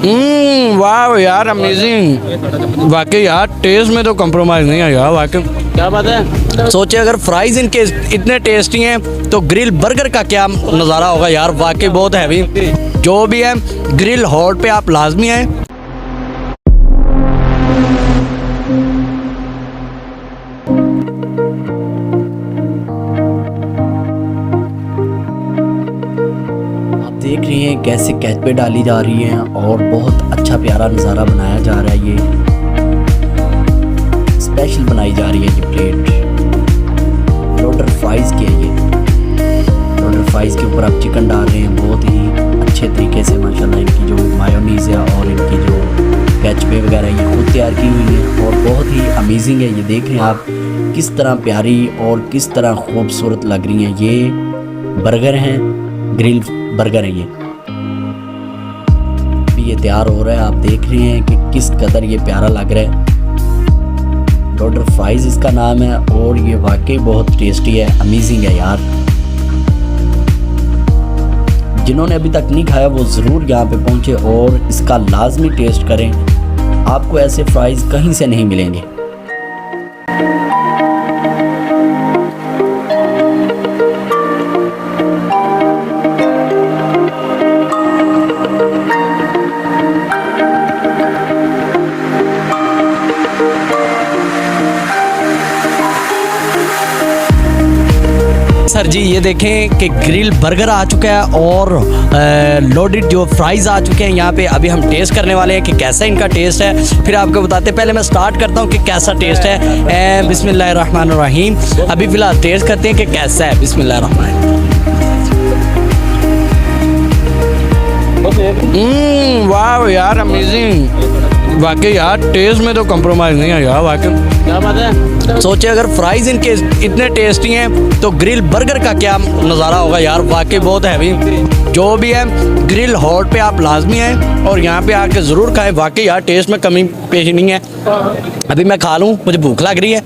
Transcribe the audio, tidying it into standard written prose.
वाह यार अमेजिंग, वाकई यार टेस्ट में तो कॉम्प्रोमाइज़ नहीं है यार, वाकई क्या बात है। सोचिए अगर फ्राइज़ इनके इतने टेस्टी हैं तो ग्रिल बर्गर का क्या नज़ारा होगा यार, वाकई बहुत हैवी। जो भी है ग्रिल हॉट पे आप लाजमी आएँ। देख रहे हैं कैसे कैच पे डाली जा रही है और बहुत अच्छा प्यारा नज़ारा बनाया जा रहा है। ये स्पेशल बनाई जा रही है ये प्लेट लोडर फ्राइज़ की है। ये लोडर फ्राइज़ के ऊपर आप चिकन डाल रहे हैं बहुत ही अच्छे तरीके से माशाल्लाह। इनकी जो मायोनीज़ है और इनकी जो कैच पे वगैरह ये खुद तैयार की हुई है और बहुत ही अमेजिंग है। ये देख रहे हैं आप किस तरह प्यारी और किस तरह खूबसूरत लग रही हैं। ये बर्गर हैं, ग्रिल बर्गर है। ये तैयार हो रहा है, आप देख रहे हैं कि किस कदर ये प्यारा लग रहा है। लोडर फ्राइज़ इसका नाम है और ये वाकई बहुत टेस्टी है, अमेजिंग है यार। जिन्होंने अभी तक नहीं खाया वो ज़रूर यहाँ पे पहुँचे और इसका लाजमी टेस्ट करें। आपको ऐसे फ्राइज़ कहीं से नहीं मिलेंगे। सर जी ये देखें कि ग्रिल बर्गर आ चुका है और लोडेड जो फ्राइज़ आ चुके हैं यहाँ पे। अभी हम टेस्ट करने वाले हैं कि कैसा इनका टेस्ट है, फिर आपको बताते हैं। पहले मैं स्टार्ट करता हूँ कि कैसा टेस्ट है। बिस्मिल्लाहिर्रहमानिर्रहीम। अभी फ़िलहाल टेस्ट करते हैं कि कैसा है। बिस्मिल्लाहिर्रहमानिर्रहीम। वाह यार अमेजिंग, वाकई यार टेस्ट में तो कॉम्प्रोमाइज़ नहीं है यार, वाकई क्या बात है। सोचिए अगर फ्राइज़ इनके इतने टेस्टी हैं तो ग्रिल बर्गर का क्या नज़ारा होगा यार, वाकई बहुत हैवी। जो भी है ग्रिल हॉट पे आप लाजमी आएँ और यहाँ पे आके ज़रूर खाएं। वाकई यार टेस्ट में कमी पेश नहीं है। अभी मैं खा लूँ, मुझे भूख लग रही है।